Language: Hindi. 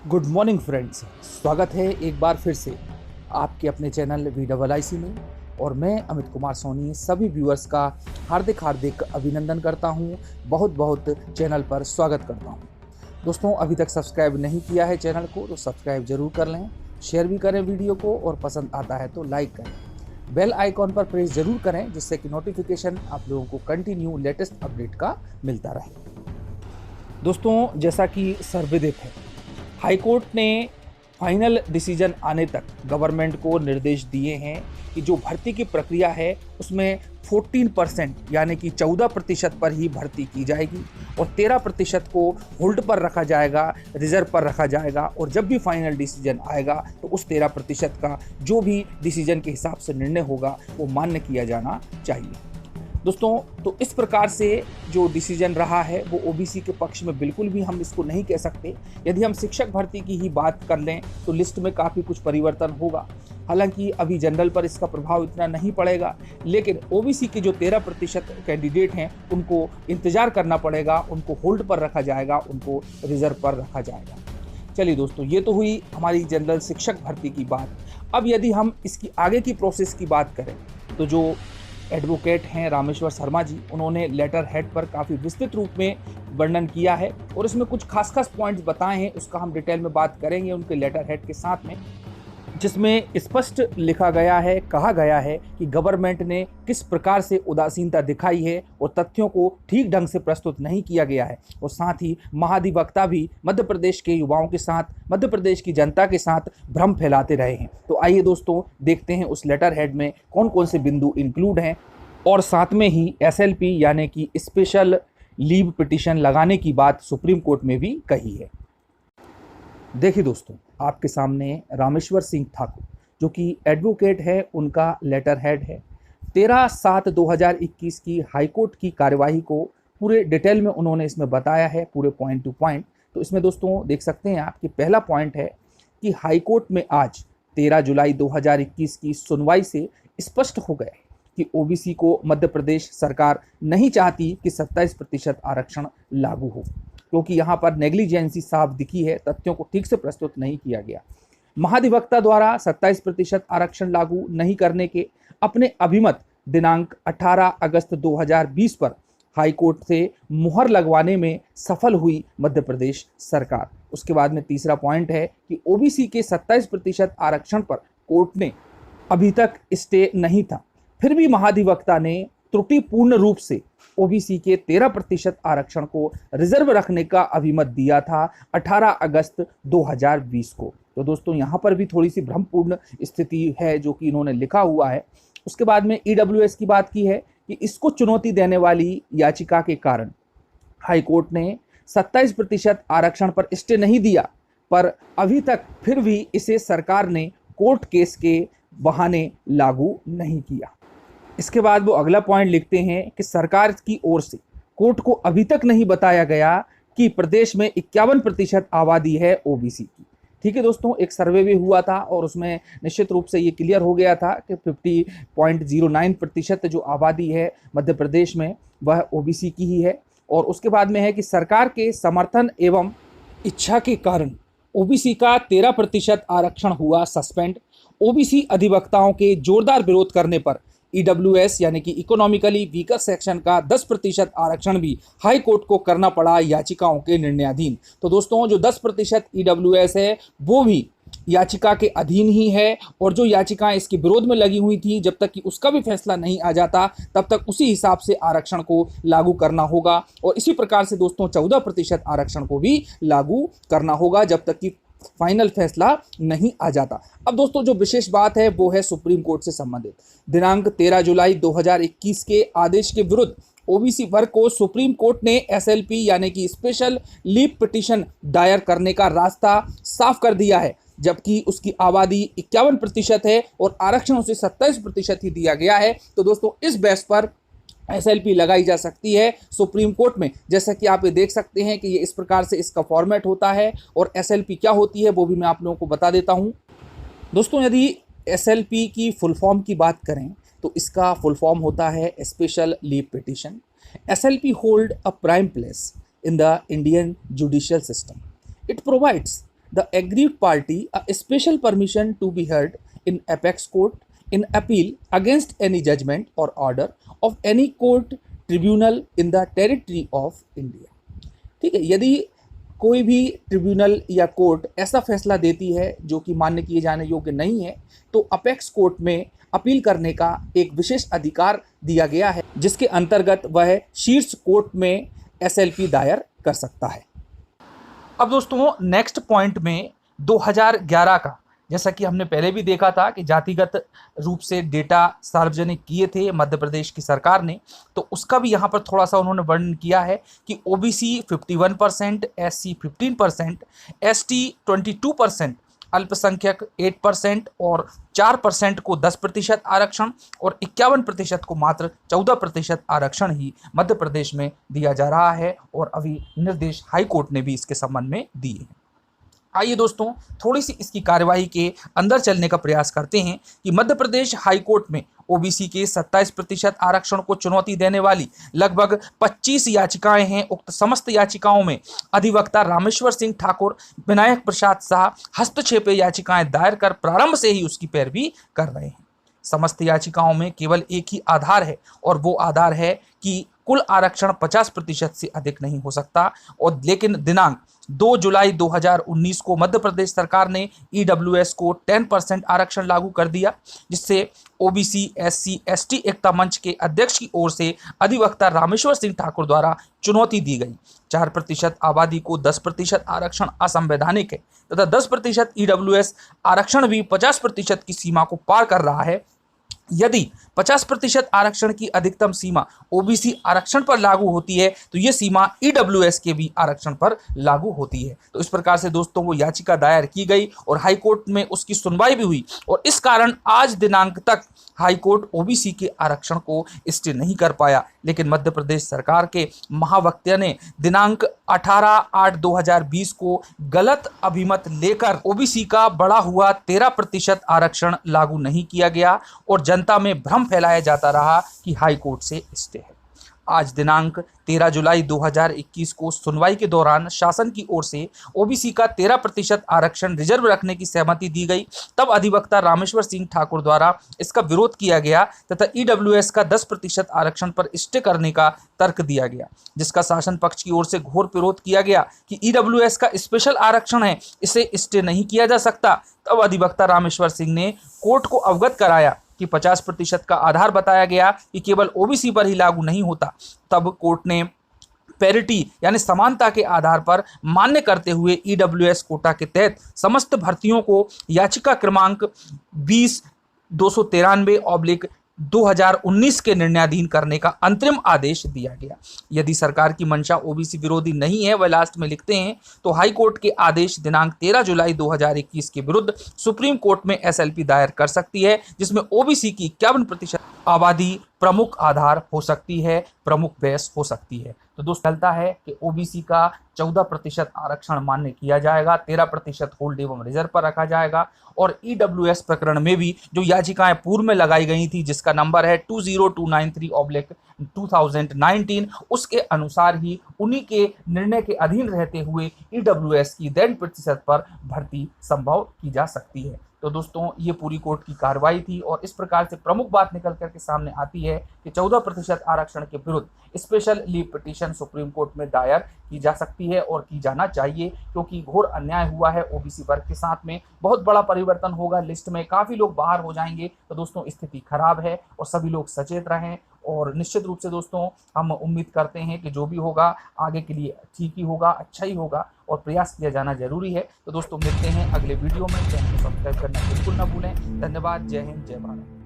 गुड मॉर्निंग फ्रेंड्स, स्वागत है एक बार फिर से आपके अपने चैनल VIIC में। और मैं अमित कुमार सोनी सभी व्यूअर्स का हार्दिक अभिनंदन करता हूं, बहुत बहुत चैनल पर स्वागत करता हूं। दोस्तों, अभी तक सब्सक्राइब नहीं किया है चैनल को तो सब्सक्राइब जरूर कर लें, शेयर भी करें वीडियो को, और पसंद आता है तो लाइक करें। बेल आइकॉन पर प्रेस जरूर करें जिससे कि नोटिफिकेशन आप लोगों को कंटिन्यू लेटेस्ट अपडेट का मिलता रहे। दोस्तों, जैसा कि सर्वविदित है, हाईकोर्ट ने फाइनल डिसीजन आने तक गवर्नमेंट को निर्देश दिए हैं कि जो भर्ती की प्रक्रिया है उसमें 14% यानी कि 14% पर ही भर्ती की जाएगी और 13% को होल्ड पर रखा जाएगा, रिजर्व पर रखा जाएगा। और जब भी फाइनल डिसीजन आएगा तो उस 13% का जो भी डिसीजन के हिसाब से निर्णय होगा वो मान्य किया जाना चाहिए। दोस्तों, तो इस प्रकार से जो डिसीजन रहा है वो ओबीसी के पक्ष में बिल्कुल भी हम इसको नहीं कह सकते। यदि हम शिक्षक भर्ती की ही बात कर लें तो लिस्ट में काफ़ी कुछ परिवर्तन होगा। हालांकि अभी जनरल पर इसका प्रभाव इतना नहीं पड़ेगा, लेकिन ओबीसी के जो 13% कैंडिडेट हैं उनको इंतजार करना पड़ेगा, उनको होल्ड पर रखा जाएगा, उनको रिजर्व पर रखा जाएगा। चलिए दोस्तों, ये तो हुई हमारी जनरल शिक्षक भर्ती की बात। अब यदि हम इसकी आगे की प्रोसेस की बात करें तो जो एडवोकेट हैं रामेश्वर शर्मा जी, उन्होंने लेटर हेड पर काफ़ी विस्तृत रूप में वर्णन किया है और इसमें कुछ खास पॉइंट्स बताए हैं, उसका हम डिटेल में बात करेंगे उनके लेटर हेड के साथ में, जिसमें स्पष्ट लिखा गया है, कहा गया है कि गवर्नमेंट ने किस प्रकार से उदासीनता दिखाई है और तथ्यों को ठीक ढंग से प्रस्तुत नहीं किया गया है। और साथ ही महाधिवक्ता भी मध्य प्रदेश के युवाओं के साथ, मध्य प्रदेश की जनता के साथ भ्रम फैलाते रहे हैं। तो आइए दोस्तों, देखते हैं उस लेटर हेड में कौन कौन से बिंदु इंक्लूड हैं और साथ में ही SLP यानी कि स्पेशल लीव पिटीशन लगाने की बात सुप्रीम कोर्ट में भी कही है। देखिए दोस्तों, आपके सामने रामेश्वर सिंह ठाकुर जो कि एडवोकेट है, उनका लेटर हेड है। 13/7/2021 की हाईकोर्ट की कार्यवाही को पूरे डिटेल में उन्होंने इसमें बताया है, पूरे पॉइंट टू पॉइंट। तो इसमें दोस्तों देख सकते हैं आप कि पहला पॉइंट है कि हाईकोर्ट में आज 13 जुलाई 2021 की सुनवाई से स्पष्ट हो गया कि ओबीसी को मध्य प्रदेश सरकार नहीं चाहती कि 27% आरक्षण लागू हो, क्योंकि यहाँ पर नेग्लिजेंसी साफ दिखी है, तथ्यों को ठीक से प्रस्तुत नहीं किया गया। महाधिवक्ता द्वारा 27% आरक्षण लागू नहीं करने के अपने अभिमत दिनांक 18 अगस्त 2020 पर हाईकोर्ट से मुहर लगवाने में सफल हुई मध्य प्रदेश सरकार। उसके बाद में तीसरा पॉइंट है कि ओबीसी के 27% आरक्षण पर कोर्ट ने अभी तक स्टे नहीं था, फिर भी महाधिवक्ता ने त्रुटिपूर्ण रूप से ओबीसी के 13% आरक्षण को रिजर्व रखने का अभिमत दिया था 18 अगस्त 2020 को। तो दोस्तों, यहाँ पर भी थोड़ी सी भ्रमपूर्ण स्थिति है जो कि इन्होंने लिखा हुआ है। उसके बाद में EWS की बात की है कि इसको चुनौती देने वाली याचिका के कारण हाईकोर्ट ने 27% आरक्षण पर स्टे नहीं दिया, पर अभी तक फिर भी इसे सरकार ने कोर्ट केस के बहाने लागू नहीं किया। इसके बाद वो अगला पॉइंट लिखते हैं कि सरकार की ओर से कोर्ट को अभी तक नहीं बताया गया कि प्रदेश में 51% आबादी है ओबीसी की। ठीक है दोस्तों, एक सर्वे भी हुआ था और उसमें निश्चित रूप से ये क्लियर हो गया था कि 50.09% जो आबादी है मध्य प्रदेश में वह ओबीसी की ही है। और उसके बाद में है कि सरकार के समर्थन एवं इच्छा के कारण ओबीसी का 13% आरक्षण हुआ सस्पेंड। ओबीसी अधिवक्ताओं के जोरदार विरोध करने पर EWS यानी कि इकोनॉमिकली वीकर सेक्शन का 10% आरक्षण भी हाई कोर्ट को करना पड़ा याचिकाओं के निर्णयाधीन। तो दोस्तों, जो 10% EWS है वो भी याचिका के अधीन ही है, और जो याचिकाएं इसके विरोध में लगी हुई थी, जब तक कि उसका भी फैसला नहीं आ जाता तब तक उसी हिसाब से आरक्षण को लागू करना होगा। और इसी प्रकार से दोस्तों 14% आरक्षण को भी लागू करना होगा जब तक कि फाइनल फैसला नहीं आ जाता। अब दोस्तों, जो विशेष बात है वो है सुप्रीम कोर्ट से संबंधित। दिनांक 13 जुलाई 2021 के आदेश के विरुद्ध ओबीसी वर्ग को सुप्रीम कोर्ट ने SLP यानी कि स्पेशल लीव पिटीशन दायर करने का रास्ता साफ कर दिया है, जबकि उसकी आबादी 51% है और आरक्षण उसे 27% ही दिया गया है। तो दोस्तों, इस बेस पर SLP लगाई जा सकती है सुप्रीम कोर्ट में। जैसा कि आप ये देख सकते हैं कि ये इस प्रकार से इसका फॉर्मेट होता है, और SLP क्या होती है वो भी मैं आप लोगों को बता देता हूँ। दोस्तों, यदि SLP की फुल फॉर्म की बात करें तो इसका फुल फॉर्म होता है special leave petition. SLP hold a prime place in the Indian judicial system. It provides the aggrieved party a special permission to be heard in apex court in appeal against any judgment or order of any court tribunal in the territory of India। ठीक है, यदि कोई भी ट्रिब्यूनल या कोर्ट ऐसा फैसला देती है जो कि मान्य किए जाने योग्य नहीं है, तो अपेक्स कोर्ट में अपील करने का एक विशेष अधिकार दिया गया है, जिसके अंतर्गत वह शीर्ष कोर्ट में SLP दायर कर सकता है। अब दोस्तों नेक्स्ट पॉइंट में 2011 का, जैसा कि हमने पहले भी देखा था कि जातिगत रूप से डेटा सार्वजनिक किए थे मध्य प्रदेश की सरकार ने, तो उसका भी यहाँ पर थोड़ा सा उन्होंने वर्णन किया है कि OBC 51%, SC 15%, ST 22%, अल्पसंख्यक 8% और 4% को 10% आरक्षण और 51% को मात्र 14% आरक्षण ही मध्य प्रदेश में दिया जा रहा है और अभी निर्देश हाई कोर्ट ने भी इसके संबंध में दिए हैं। आइए दोस्तों थोड़ी सी इसकी कार्यवाही के अंदर चलने का प्रयास करते हैं कि मध्य प्रदेश हाई कोर्ट में OBC के 27% आरक्षण को चुनौती देने वाली लगभग 25 याचिकाएं हैं। उक्त समस्त याचिकाओं में अधिवक्ता रामेश्वर सिंह ठाकुर, विनायक प्रसाद शाह हस्तक्षेप याचिकाएं दायर कर प्रारंभ से ही उसकी पैरवी कर रहे हैं। समस्त याचिकाओं में केवल एक ही आधार है और वो आधार है कि कुल आरक्षण 50% से अधिक नहीं हो सकता, और लेकिन दिनांक 2 जुलाई 2019 को मध्य प्रदेश सरकार ने EWS को 10% आरक्षण लागू कर दिया, जिससे OBC SC ST एकता मंच के अध्यक्ष की ओर से अधिवक्ता रामेश्वर सिंह ठाकुर द्वारा चुनौती दी गई। 4% आबादी को 10% आरक्षण असंवैधानिक है तथा 10% EWS आरक्षण भी 50% की सीमा को पार कर रहा है। यदि 50% आरक्षण की अधिकतम सीमा OBC आरक्षण पर लागू होती है तो ये सीमा EWS के भी आरक्षण पर लागू होती है। तो इस प्रकार से दोस्तों वो याचिका दायर की गई और हाई कोर्ट में उसकी सुनवाई भी हुई, और इस कारण आज दिनांक तक हाई कोर्ट OBC के आरक्षण को स्टे नहीं कर पाया। लेकिन मध्य प्रदेश सरकार के महावक्ता ने दिनांक 18/8/2020 को गलत अभिमत लेकर OBC का बढ़ा हुआ 13% आरक्षण लागू नहीं किया गया और जनता में भ्रम फैलाया जाता रहा कि हाई कोर्ट से स्टे है। आज दिनांक 13 जुलाई 2021 को सुनवाई के दौरान शासन की ओर से OBC का 13% आरक्षण रिजर्व रखने की सहमति दी गई। तब अधिवक्ता रामेश्वर सिंह ठाकुर द्वारा इसका विरोध किया गया तथा EWS का 10% आरक्षण पर स्टे करने का तर्क दिया गया, जिसका शासन पक्ष की ओर से घोर विरोध किया गया कि EWS का स्पेशल आरक्षण है, इसे स्टे नहीं किया जा सकता। तब अधिवक्ता रामेश्वर सिंह ने कोर्ट को अवगत कराया कि 50% का आधार बताया गया कि केवल OBC पर ही लागू नहीं होता। तब कोर्ट ने पैरिटी यानी समानता के आधार पर मान्य करते हुए EWS कोटा के तहत समस्त भर्तियों को याचिका क्रमांक 20-293/2019 के निर्णयाधीन करने का अंतरिम आदेश दिया गया। यदि सरकार की मंशा OBC विरोधी नहीं है, वह लास्ट में लिखते हैं, तो हाई कोर्ट के आदेश दिनांक 13 जुलाई 2021 के विरुद्ध सुप्रीम कोर्ट में SLP दायर कर सकती है, जिसमें OBC की 51% आबादी प्रमुख आधार हो सकती है, प्रमुख बहस हो सकती है। तो दोस्त चलता है कि OBC का 14% आरक्षण मान्य किया जाएगा, 13% होल्ड एवं रिजर्व पर रखा जाएगा, और EWS प्रकरण में भी जो याचिकाएं पूर्व में लगाई गई थी, जिसका नंबर है 20293/2019, उसके अनुसार ही उन्हीं के निर्णय के अधीन रहते हुए EWS की 10% पर भर्ती संभव की जा सकती है। तो दोस्तों ये पूरी कोर्ट की कार्रवाई थी और इस प्रकार से प्रमुख बात निकल करके सामने आती है कि 14% आरक्षण के विरुद्ध special leave petition supreme court में दायर की जा सकती है और की जाना चाहिए, क्योंकि घोर अन्याय हुआ है OBC वर्ग के साथ में। बहुत बड़ा परिवर्तन होगा, लिस्ट में काफ़ी लोग बाहर हो जाएंगे। तो दोस्तों स्थिति खराब है और सभी लोग सचेत रहें, और निश्चित रूप से दोस्तों हम उम्मीद करते हैं कि जो भी होगा आगे के लिए ठीक ही होगा, अच्छा ही होगा, और प्रयास किया जाना जरूरी है। तो दोस्तों मिलते हैं अगले वीडियो में। चैनल को सब्सक्राइब करना बिल्कुल ना भूलें। धन्यवाद। जय हिंद, जय भारत।